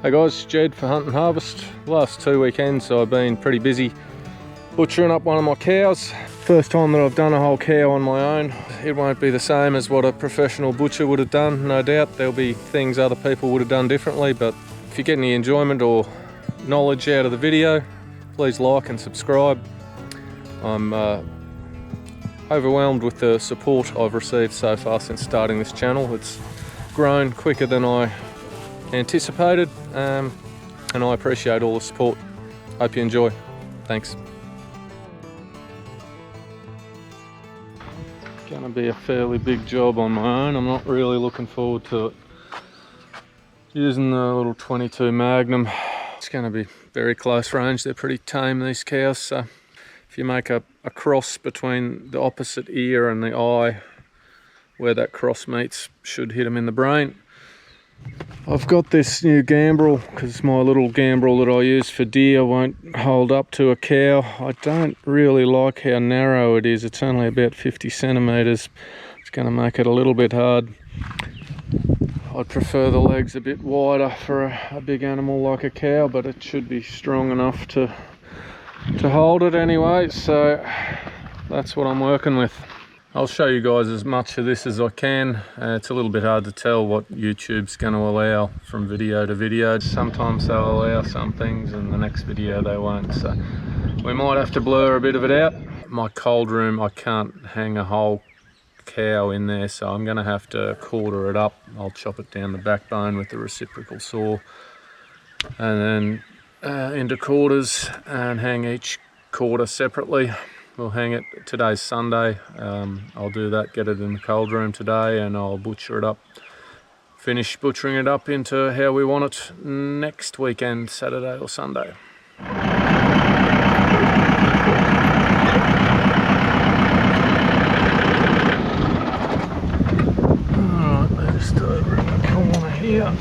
Hey guys, Jed for Hunt and Harvest. Last 2 weekends I've been pretty busy butchering up one of my cows. First time that I've done a whole cow on my own. It won't be the same as what a professional butcher would have done, no doubt. There'll be things other people would have done differently, but if you get any enjoyment or knowledge out of the video, please like and subscribe. I'm overwhelmed with the support I've received so far since starting this channel. It's grown quicker than I anticipated, and I appreciate all the support. Hope you enjoy. Thanks. Gonna be a fairly big job on my own. I'm not really looking forward to it. Using the little 22 Magnum. It's gonna be very close range. They're pretty tame, these cows, so if you make a cross between the opposite ear and the eye, where that cross meets should hit them in the brain. I've got this new gambrel because my little gambrel that I use for deer won't hold up to a cow. I don't really like how narrow it is. It's only about 50 centimeters. It's going to make it a little bit hard. I'd prefer the legs a bit wider for a big animal like a cow, but it should be strong enough to hold it anyway, so that's what I'm working with. I'll show you guys as much of this as I can. It's a little bit hard to tell what YouTube's going to allow from video to video. Sometimes they'll allow some things and the next video they won't, so we might have to blur a bit of it out. My cold room, I can't hang a whole cow in there, so I'm going to have to quarter it up. I'll chop it down the backbone with the reciprocal saw and then into quarters and hang each quarter separately. We'll hang it. Today's Sunday. I'll do that, get it in the cold room today, and I'll butcher it up. Finish butchering it up into how we want it next weekend, Saturday or Sunday. Alright, they're just over in the corner here.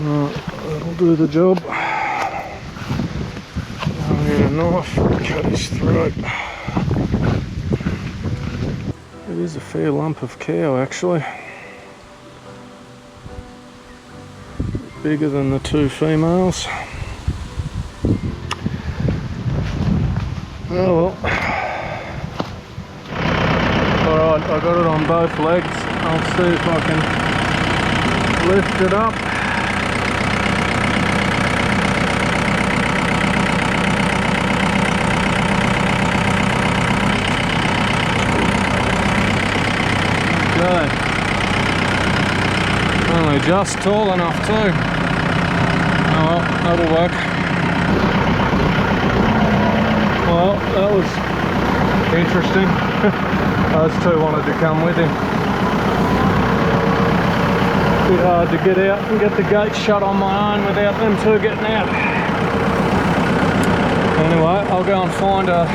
That'll do the job. I'll need a knife to cut his throat. It is a fair lump of cow actually. Bigger than the 2 females. Oh well. Alright, I got it on both legs. I'll see if I can lift it up. Okay. Only just tall enough too. Oh well, that'll work. Well, that was interesting. Those 2 wanted to come with him. Bit hard to get out and get the gate shut on my own without them 2 getting out. Anyway, I'll go and find a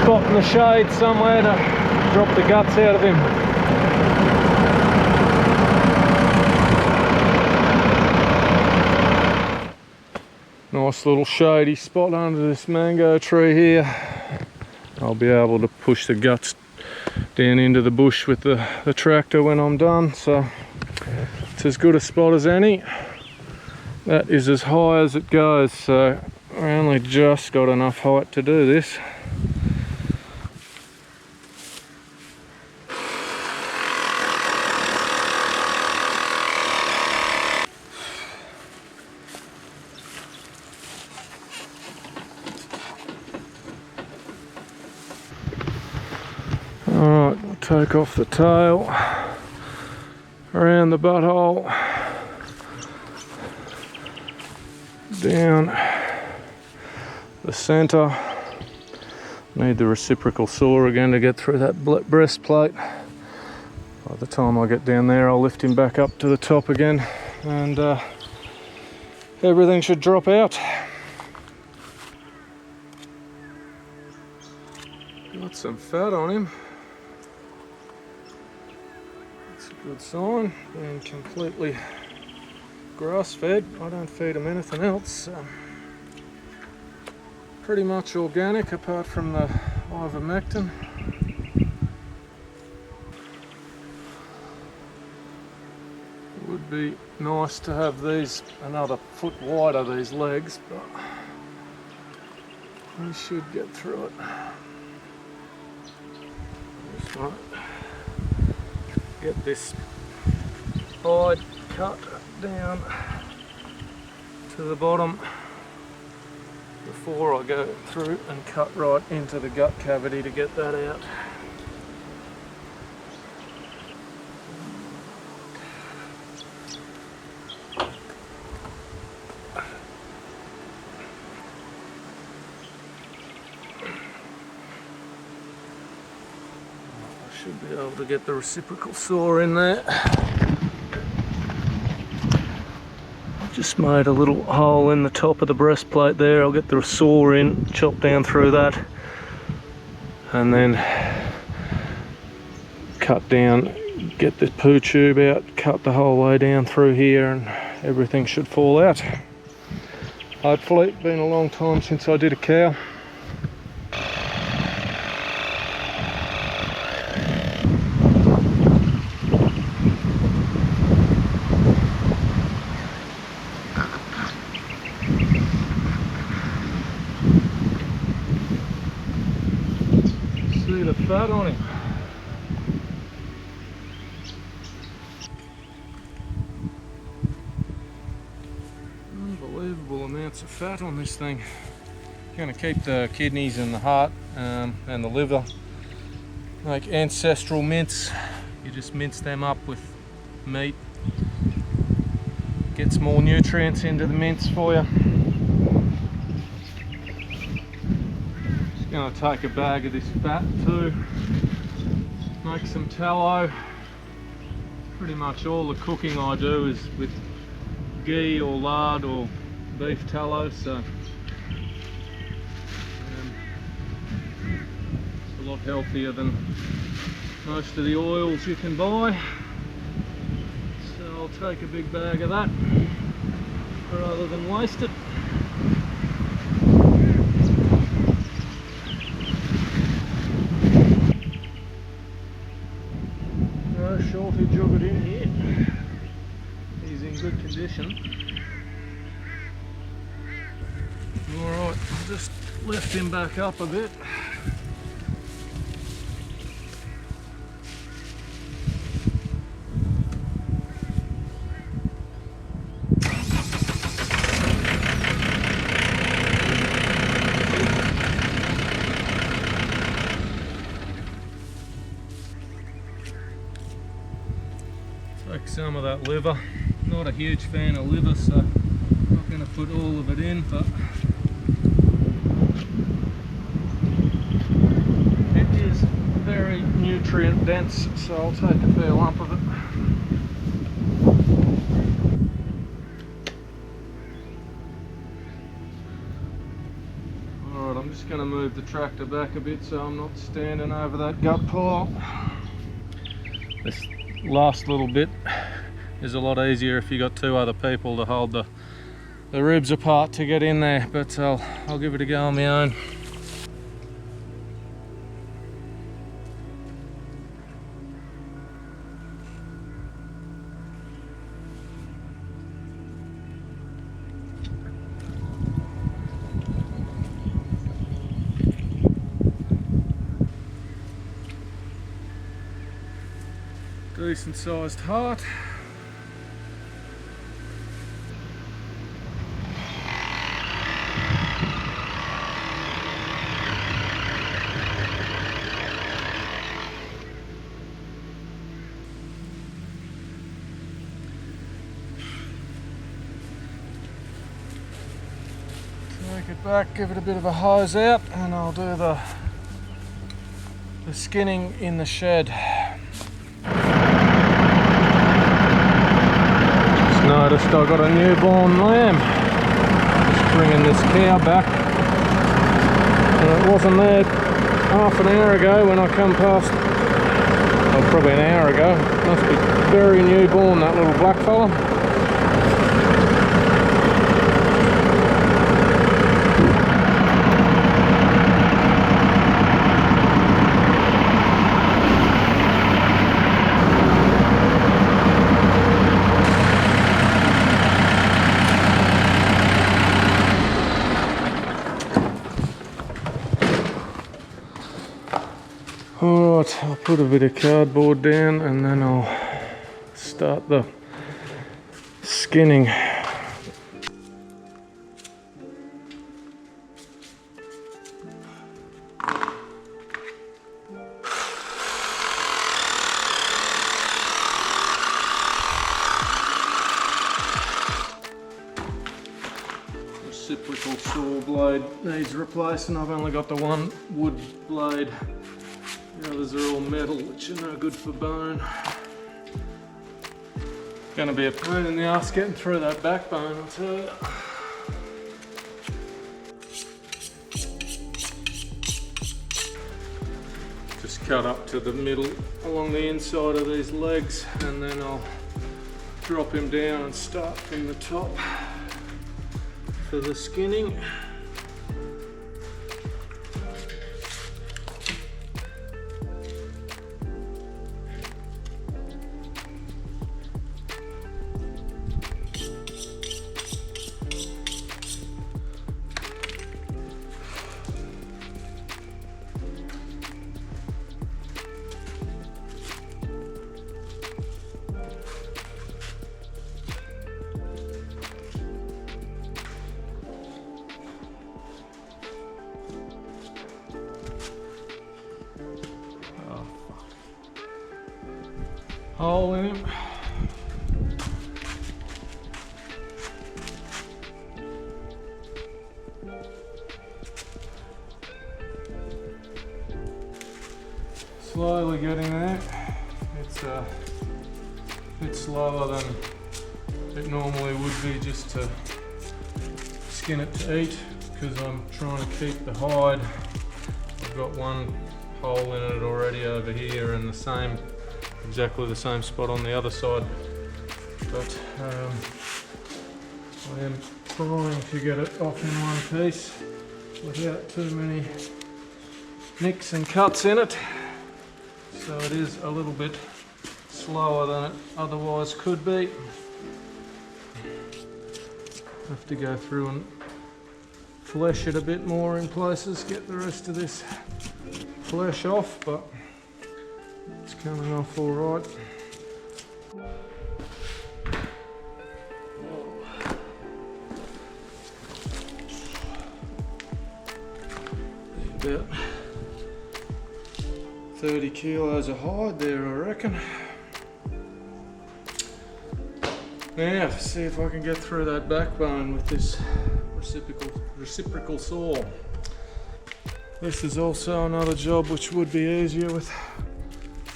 spot in the shade somewhere to drop the guts out of him. Nice little shady spot under this mango tree here. I'll be able to push the guts down into the bush with the tractor when I'm done, so it's as good a spot as any. That is as high as it goes, so I only just got enough height to do this. Alright, we'll take off the tail, around the butthole, down the centre. Need the reciprocal saw again to get through that breastplate. By the time I get down there, I'll lift him back up to the top again, and everything should drop out. Got some fat on him. That's a good sign. Being completely grass fed. I don't feed him anything else. Pretty much organic apart from the ivermectin. It would be nice to have these another foot wider, these legs, but we should get through it. Just might get this hide cut down to the bottom before I go through and cut right into the gut cavity to get that out. Should be able to get the reciprocal saw in there. I've just made a little hole in the top of the breastplate there. I'll get the saw in, chop down through that, and then cut down, get the poo tube out, cut the whole way down through here, and everything should fall out. Hopefully. It's been a long time since I did a cow. See the fat on him. Unbelievable amounts of fat on this thing. Going to keep the kidneys and the heart and the liver. Like ancestral mince. You just mince them up with meat. Gets more nutrients into the mince for you. Going to take a bag of this fat too, make some tallow. Pretty much all the cooking I do is with ghee or lard or beef tallow, so it's a lot healthier than most of the oils you can buy. So I'll take a big bag of that rather than waste it. No shortage of it in here. He's in good condition. Alright, I'll just lift him back up a bit. Take some of that liver. Not a huge fan of liver, so I'm not going to put all of it in, but it is very nutrient dense, so I'll take a fair lump of it. Alright, I'm just going to move the tractor back a bit so I'm not standing over that gut pile. This last little bit is a lot easier if you got two other people to hold the ribs apart to get in there, but I'll give it a go on my own. Decent sized heart. Take it back, give it a bit of a hose out, and I'll do the skinning in the shed. noticed I got a newborn lamb. Just bringing this cow back. And it wasn't there half an hour ago when I come past. Well, probably an hour ago. Must be very newborn, that little black fella. Alright, I'll put a bit of cardboard down and then I'll start the skinning. Reciprocal saw blade needs replacing. I've only got the one wood blade. The others are all metal, which are no good for bone. Gonna be a pain in the ass getting through that backbone, I'll tell you. Just cut up to the middle along the inside of these legs, and then I'll drop him down and start from the top for the skinning. Hole in him. Slowly getting there. It's a bit slower than it normally would be just to skin it to eat, because I'm trying to keep the hide. I've got one hole in it already over here and exactly the same spot on the other side, but I am trying to get it off in one piece without too many nicks and cuts in it, so it is a little bit slower than it otherwise could be. Have to go through and flesh it a bit more in places, get the rest of this flesh off, but it's coming off all right. About 30 kilos of hide there, I reckon. Now, see if I can get through that backbone with this reciprocal saw. This is also another job which would be easier with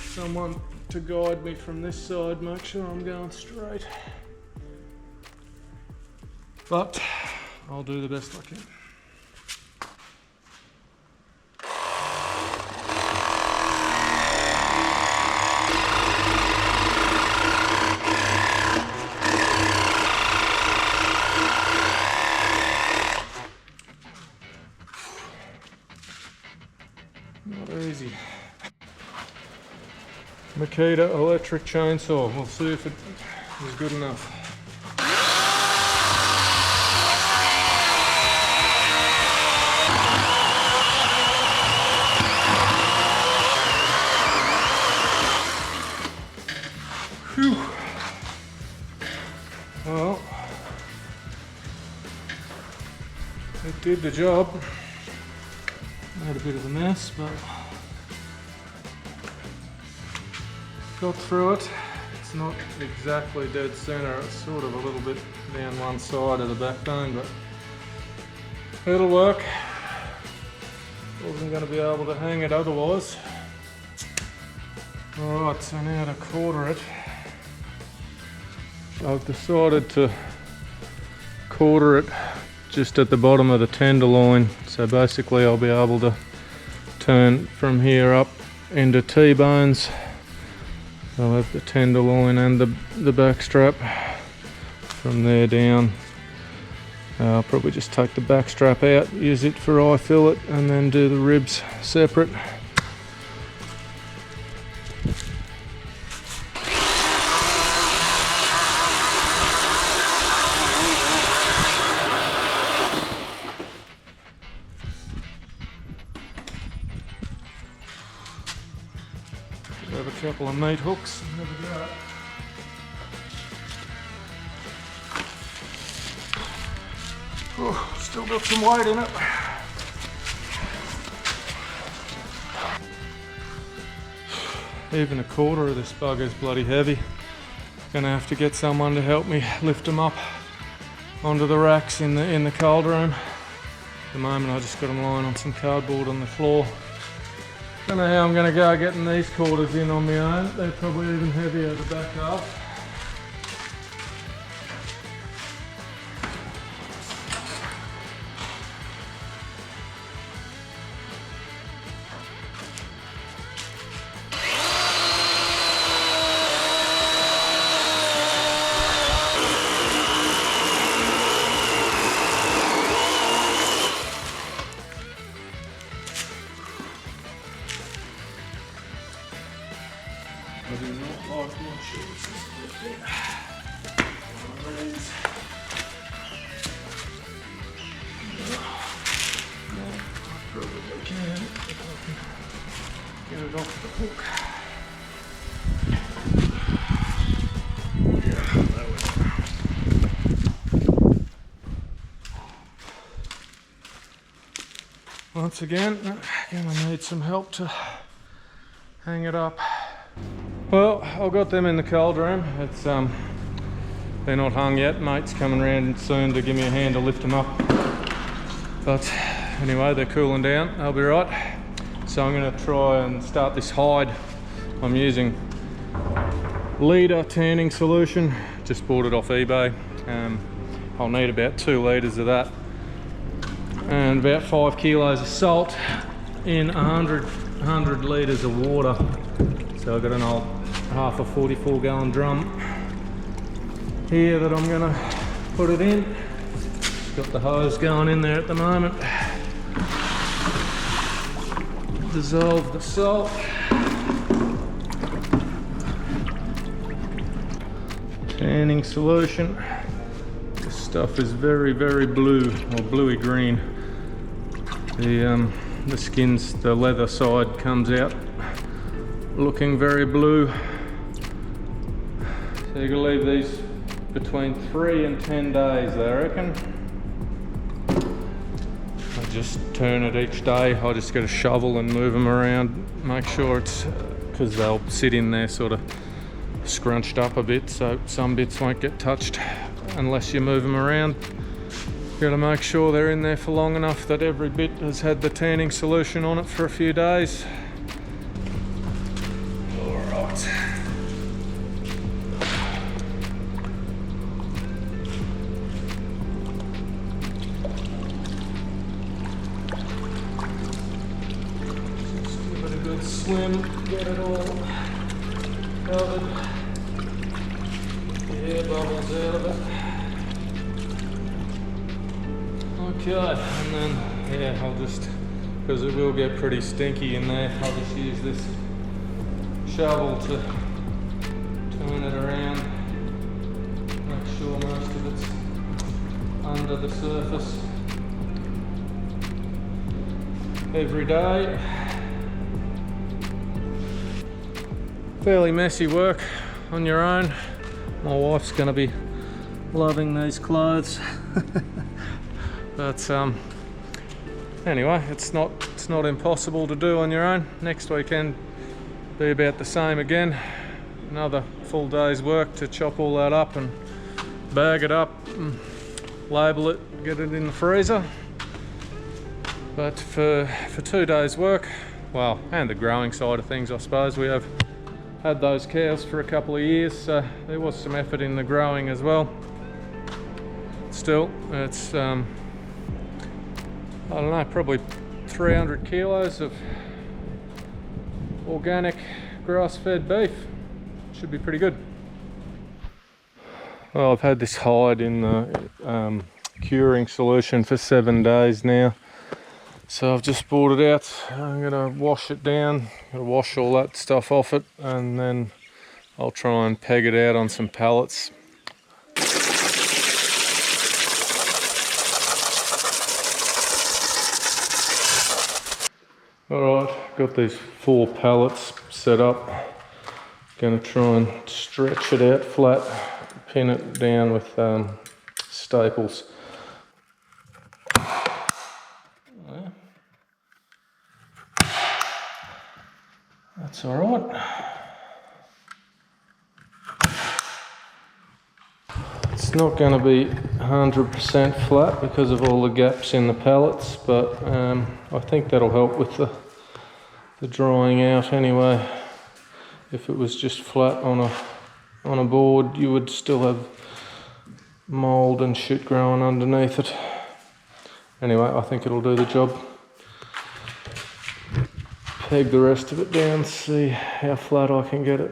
someone to guide me from this side, make sure I'm going straight. But I'll do the best I can. Not easy. Makita electric chainsaw. We'll see if it is good enough. Whew. Well, it did the job. Made a bit of a mess, but got through it. It's not exactly dead center, it's sort of a little bit down one side of the backbone, but it'll work. Wasn't going to be able to hang it otherwise. Alright, so now to quarter it. I've decided to quarter it just at the bottom of the tenderloin, so basically I'll be able to turn from here up into T-bones. I'll have the tenderloin and the back strap. From there down, I'll probably just take the back strap out, use it for eye fillet, and then do the ribs separate. Have a couple of meat hooks and have a go. Oh, still got some weight in it. Even a quarter of this bugger's bloody heavy. Gonna have to get someone to help me lift them up onto the racks in the cold room. At the moment I just got them lying on some cardboard on the floor. Don't know how I'm going to go getting these quarters in on my own. They're probably even heavier the back half. I do not like my shoes. I probably can if I can get it off the hook. Yeah, that was. Once again, gonna need some help to hang it up. Well, I've got them in the cold room. It's they're not hung yet. Mate's coming around soon to give me a hand to lift them up. But anyway, they're cooling down. They'll be right. So I'm going to try and start this hide. I'm using liter tanning solution. Just bought it off eBay. I'll need about 2 litres of that and about 5 kilos of salt in 100 litres of water. So I've got an old half a 44 gallon drum here that I'm gonna put it in. Got the hose going in there at the moment. Dissolve the salt. Tanning solution. This stuff is very, very blue, or bluey green. The skins, the leather side comes out looking very blue. So you can leave these between 3 and 10 days, I reckon. I just turn it each day. I just get a shovel and move them around, make sure it's, because they'll sit in there sort of scrunched up a bit, so some bits won't get touched unless you move them around. Got to make sure they're in there for long enough that every bit has had the tanning solution on it for a few days. Alright. Just give it a good swim, get it all covered. The air bubbles out of it. Okay, and then, yeah, I'll just, because it will get pretty stinky in there, I'll just use this shovel to turn it around, make sure most of it's under the surface every day. Fairly messy work on your own. My wife's going to be loving these clothes. But anyway, it's not impossible to do on your own. Next weekend be about the same again. Another full day's work to chop all that up and bag it up and label it, get it in the freezer. But for 2 days work, well, and the growing side of things, I suppose, we have had those cows for a couple of years, so there was some effort in the growing as well. Still, it's I don't know, probably 300 kilos of organic grass-fed beef. Should be pretty good. Well, I've had this hide in the curing solution for 7 days now, so I've just brought it out. I'm gonna wash it down, gonna wash all that stuff off it, and then I'll try and peg it out on some pallets. Alright, got these 4 pallets set up. Gonna try and stretch it out flat, pin it down with staples. That's alright. It's not going to be 100% flat because of all the gaps in the pallets, but I think that'll help with the drying out anyway. If it was just flat on a board, you would still have mould and shit growing underneath it. Anyway, I think it'll do the job. Peg the rest of it down, see how flat I can get it.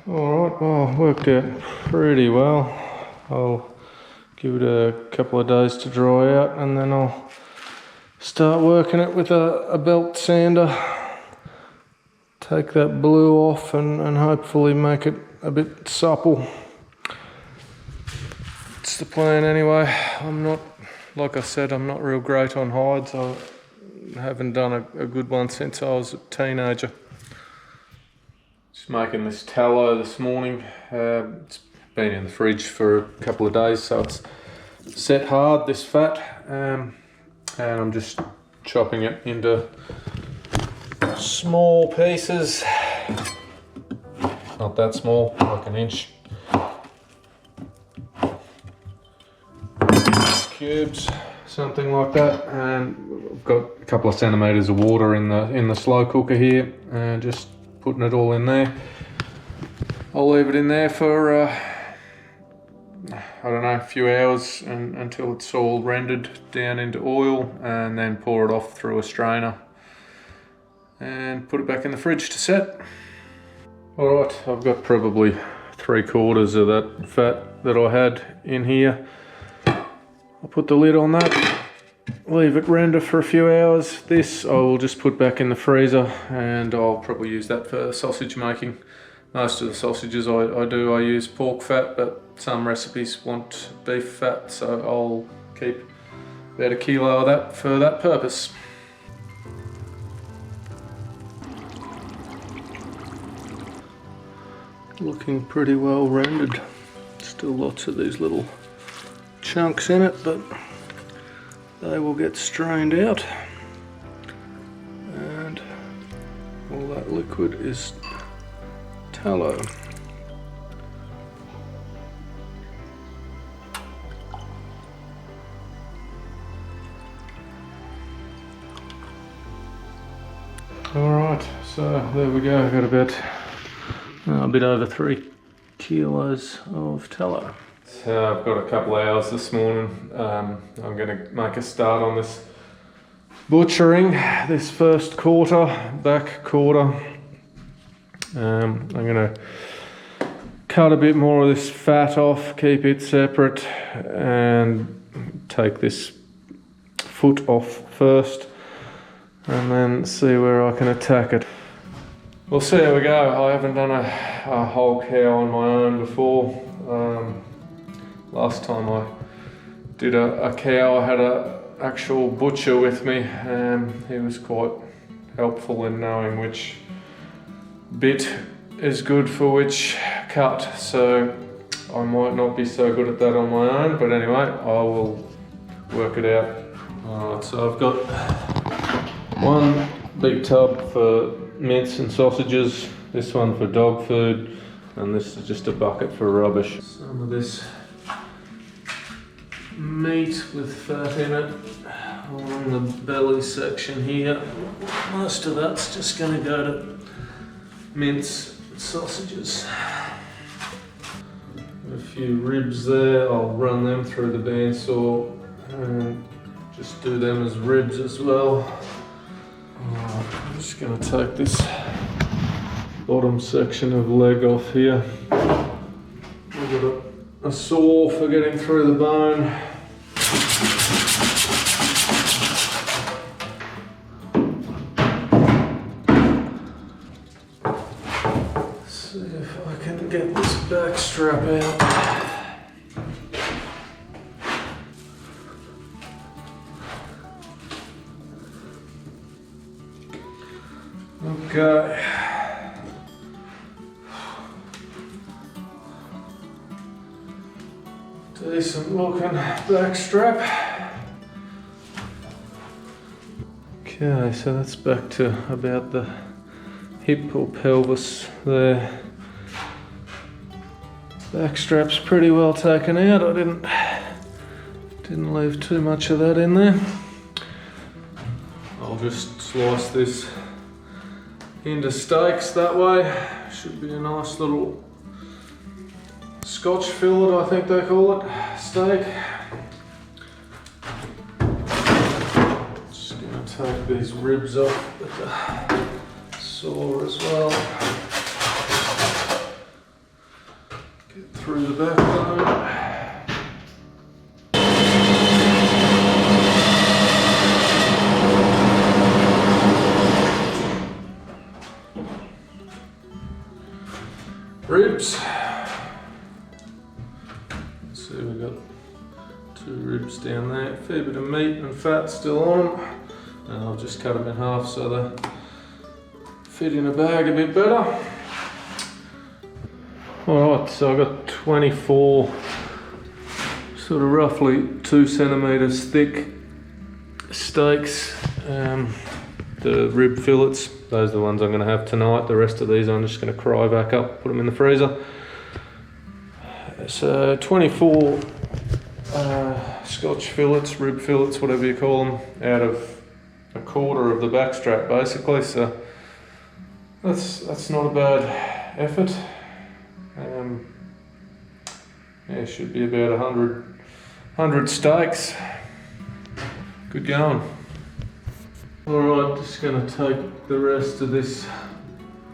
Alright, well, worked out pretty well. I'll give it a couple of days to dry out, and then I'll start working it with a belt sander. Take that blue off and hopefully make it a bit supple. It's the plan anyway. I'm not, like I said, I'm not real great on hides. I haven't done a good one since I was a teenager. Just making this tallow this morning. It's been in the fridge for a couple of days, so it's set hard, this fat, and I'm just chopping it into small pieces. Not that small, like an inch. Cubes, something like that, and I've got a couple of centimeters of water in the slow cooker here, and just putting it all in there. I'll leave it in there for I don't know, a few hours until it's all rendered down into oil, and then pour it off through a strainer and put it back in the fridge to set. Alright, I've got probably 3/4 of that fat that I had in here. I'll put the lid on that, leave it render for a few hours. This I will just put back in the freezer, and I'll probably use that for sausage making. Most of the sausages I use pork fat, but some recipes want beef fat, so I'll keep about 1 kilo of that for that purpose. Looking pretty well rendered. Still lots of these little chunks in it, but they will get strained out, and all that liquid is tallow. Alright, so there we go. I've got about a bit over 3 kilos of tallow. So I've got a couple of hours this morning. I'm going to make a start on this butchering, this first back quarter. I'm going to cut a bit more of this fat off, keep it separate, and take this foot off first, and then see where I can attack it. Well, so there we go. I haven't done a whole cow on my own before. Last time I did a cow, I had an actual butcher with me, and he was quite helpful in knowing which bit is good for which cut, so I might not be so good at that on my own, but anyway, I will work it out. Alright, so I've got one big tub for mince and sausages, this one for dog food, and this is just a bucket for rubbish. Some of this meat with fat in it along the belly section here. Most of that's just going to go to mince sausages. A few ribs there, I'll run them through the bandsaw and just do them as ribs as well. I'm just going to take this bottom section of leg off here. We've got a saw for getting through the bone. See if I can get this back strap out. Okay. Decent looking back strap. Okay, so that's back to about the hip or pelvis there. Back strap's pretty well taken out. I didn't leave too much of that in there. I'll just slice this into steaks that way. Should be a nice little Scotch fillet, I think they call it, steak. Just gonna take these ribs off with the saw as well. Get through the backbone. Ribs. See, we've got 2 ribs down there. Fair bit of meat and fat still on them. And I'll just cut them in half so they fit in a bag a bit better. Alright, so I've got 24 sort of roughly 2 centimetres thick steaks. The rib fillets, those are the ones I'm going to have tonight. The rest of these I'm just going to cry back up, put them in the freezer. So 24 Scotch fillets, rib fillets, whatever you call them, out of a quarter of the back strap basically. So that's not a bad effort. Yeah, it should be about 100 steaks. Good going. Alright, just going to take the rest of this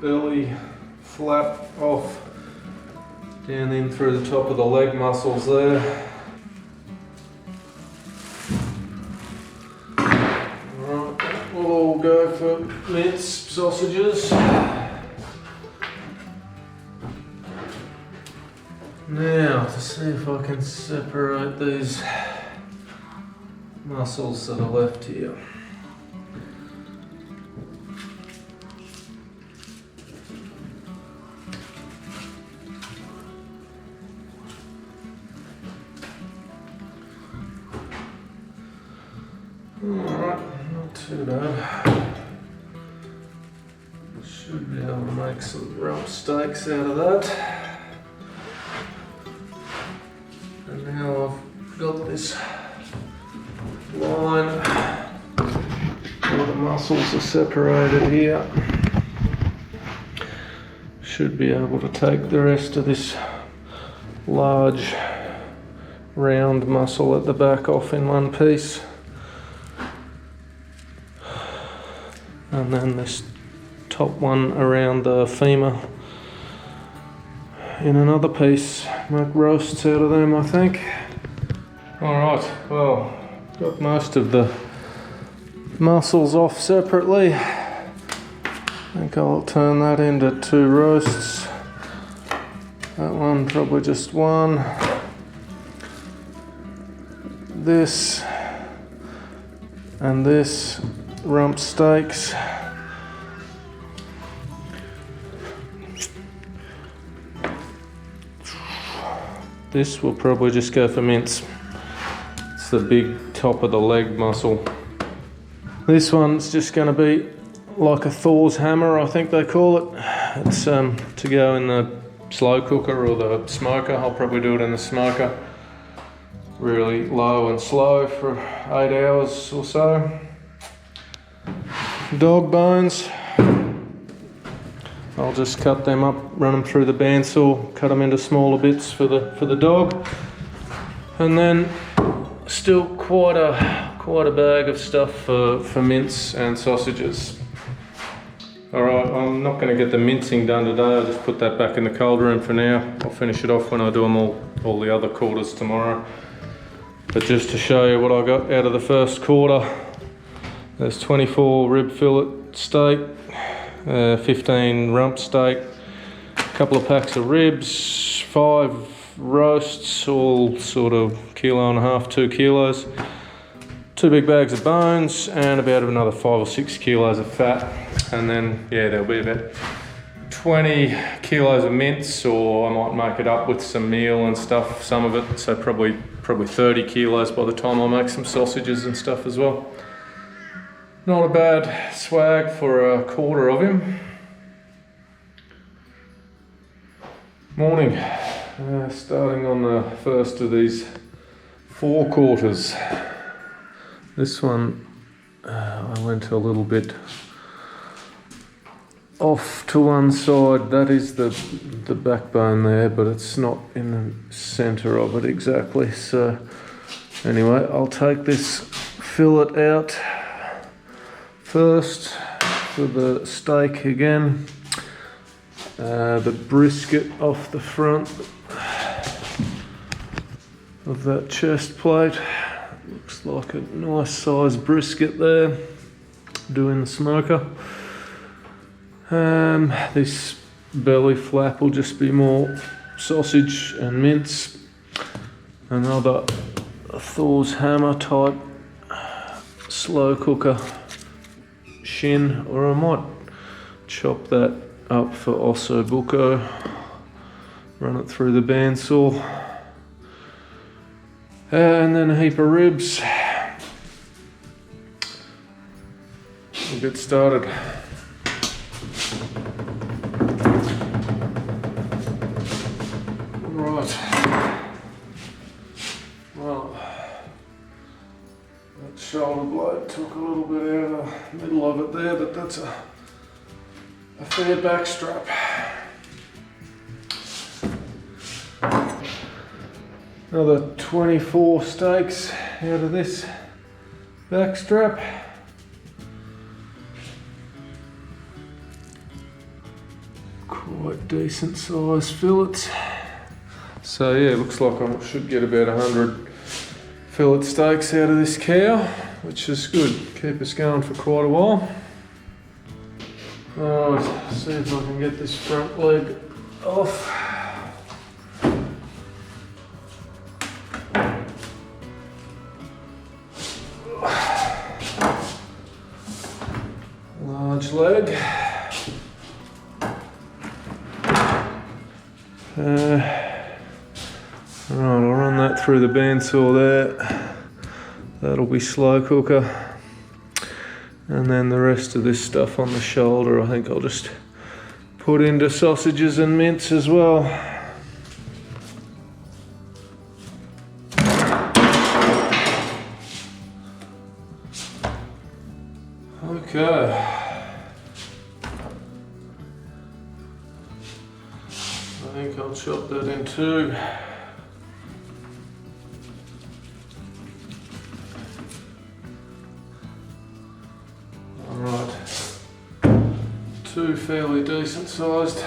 belly flap off, down in through the top of the leg muscles there. Alright, that will all go for minced sausages. Now, to see if I can separate these muscles that are left here. Alright, not too bad. Should be able to make some rump steaks out of that. And now I've got this line where the muscles are separated here. Should be able to take the rest of this large round muscle at the back off in one piece. And then this top one around the femur in another piece. Make roasts out of them, I think. Alright, well, got most of the muscles off separately. I think I'll turn that into 2 roasts. That one probably just 1. This and this rump steaks. This will probably just go for mince. It's the big top of the leg muscle. This one's just going to be like a Thor's hammer, I think they call it. It's to go in the slow cooker or the smoker. I'll probably do it in the smoker. Really low and slow for 8 hours or so. Dog bones. I'll I'll just cut them up, run them through the bandsaw, cut them into smaller bits for the dog. And then still quite a bag of stuff for mince and sausages. Alright, I'm not going to get the mincing done today, I'll just put that back in the cold room for now. I'll finish it off when I do them all the other quarters tomorrow. But just to show you what I got out of the first quarter, there's 24 rib fillet steak, 15 rump steak, a couple of packs of ribs, 5 roasts, all sort of 1.5 kilos, 2 kilos, 2 big bags of bones, and about another 5 or 6 kilos of fat. And then, yeah, there'll be about 20 kilos of mince, or I might make it up with some meal and stuff, some of it, so probably 30 kilos by the time I make some sausages and stuff as well. Not a bad swag for a quarter of him. Morning. Starting on the first of these 4 quarters. This one, I went a little bit off to one side. That is the backbone there, but it's not in the center of it exactly. So anyway, I'll take this fillet out first for the steak again. The brisket off the front of that chest plate. Looks like a nice sized brisket there, doing the smoker. This belly flap will just be more sausage and mince. Another Thor's hammer type slow cooker shin, or I might chop that up for osso buco, run it through the bandsaw, and then a heap of ribs. We'll get started. Right, well, that shoulder blade took a little bit out of the middle of it there, but that's a fair back strap. Another 24 steaks out of this back strap. Quite decent sized fillets. So yeah, looks like I should get about 100 fillet steaks out of this cow, which is good. Keep us going for quite a while. Alright, see if I can get this front leg off. Large leg. Right, I'll run that through the bandsaw there. That'll be slow cooker. And then the rest of this stuff on the shoulder, I think I'll just put into sausages and mince as well. Okay. I think I'll chop that in 2. Alright, 2 fairly decent sized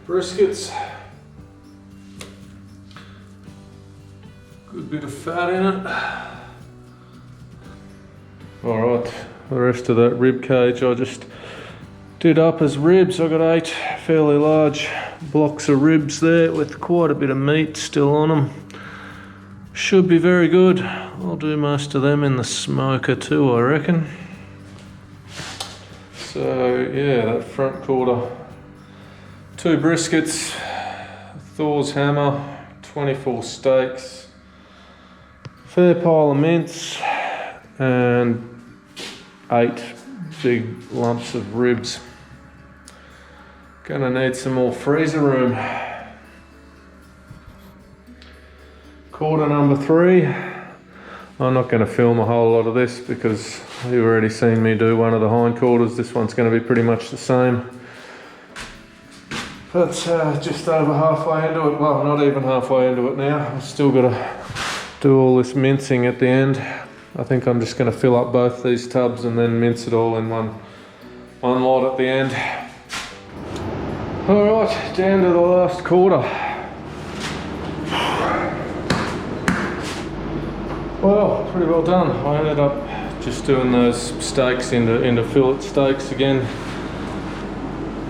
briskets. Good bit of fat in it. Alright, the rest of that rib cage I just did up as ribs. I got 8 fairly large blocks of ribs there with quite a bit of meat still on them. Should be very good. I'll do most of them in the smoker too, I reckon. So yeah, that front quarter, 2 briskets, Thor's hammer, 24 steaks, fair pile of mince, and 8 big lumps of ribs. Gonna need some more freezer room. Quarter number 3. I'm not going to film a whole lot of this because you've already seen me do one of the hindquarters. This one's going to be pretty much the same. But just over halfway into it, well, not even halfway into it now. I've still got to do all this mincing at the end. I think I'm just going to fill up both these tubs and then mince it all in one lot at the end. All right, down to the last quarter. Well, pretty well done. I ended up just doing those steaks into fillet steaks again.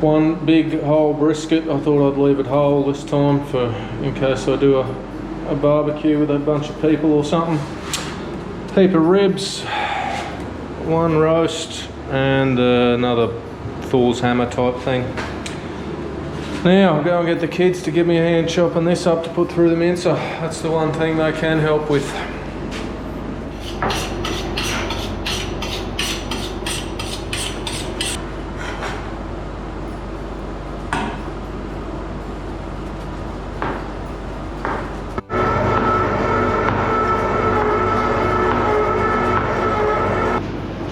One big whole brisket. I thought I'd leave it whole this time in case I do a barbecue with a bunch of people or something. Heap of ribs, one roast, and another Thor's hammer type thing. Now I'll go and get the kids to give me a hand chopping this up to put through the mincer. That's the one thing they can help with.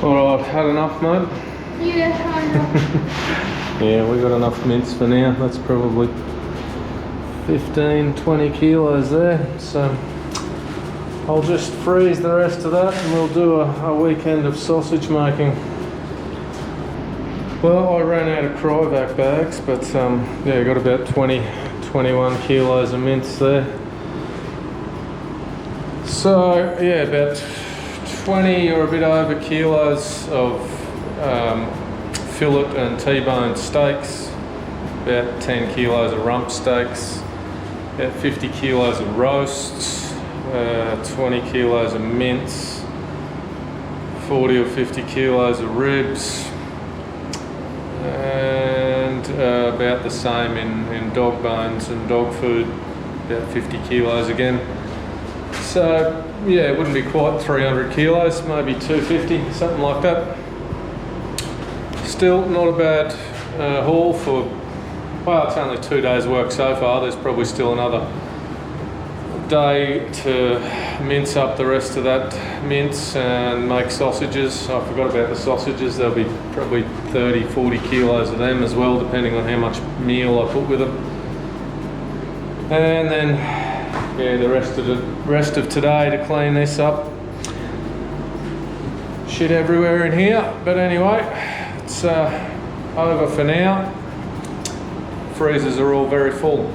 Alright, had enough, mate? Yeah, kind of. Yeah, we got enough mince for now. That's probably 15-20 kilos there. So I'll just freeze the rest of that and we'll do a weekend of sausage making. Well, I ran out of cryovac bags, but yeah, got about 20-21 kilos of mince there. So yeah, about 20 or a bit over kilos of fillet and T-bone steaks, about 10 kilos of rump steaks, about 50 kilos of roasts, 20 kilos of mince, 40 or 50 kilos of ribs, and about the same in dog bones and dog food, about 50 kilos again. So yeah, it wouldn't be quite 300 kilos, maybe 250, something like that. Still not a bad haul for, well, it's only 2 days work so far. There's probably still another day to mince up the rest of that mince and make sausages. I forgot about the sausages. There'll be probably 30-40 kilos of them as well, depending on how much meal I put with them. And then yeah, the rest of today to clean this up. Shit everywhere in here, but anyway, it's over for now. Freezers are all very full.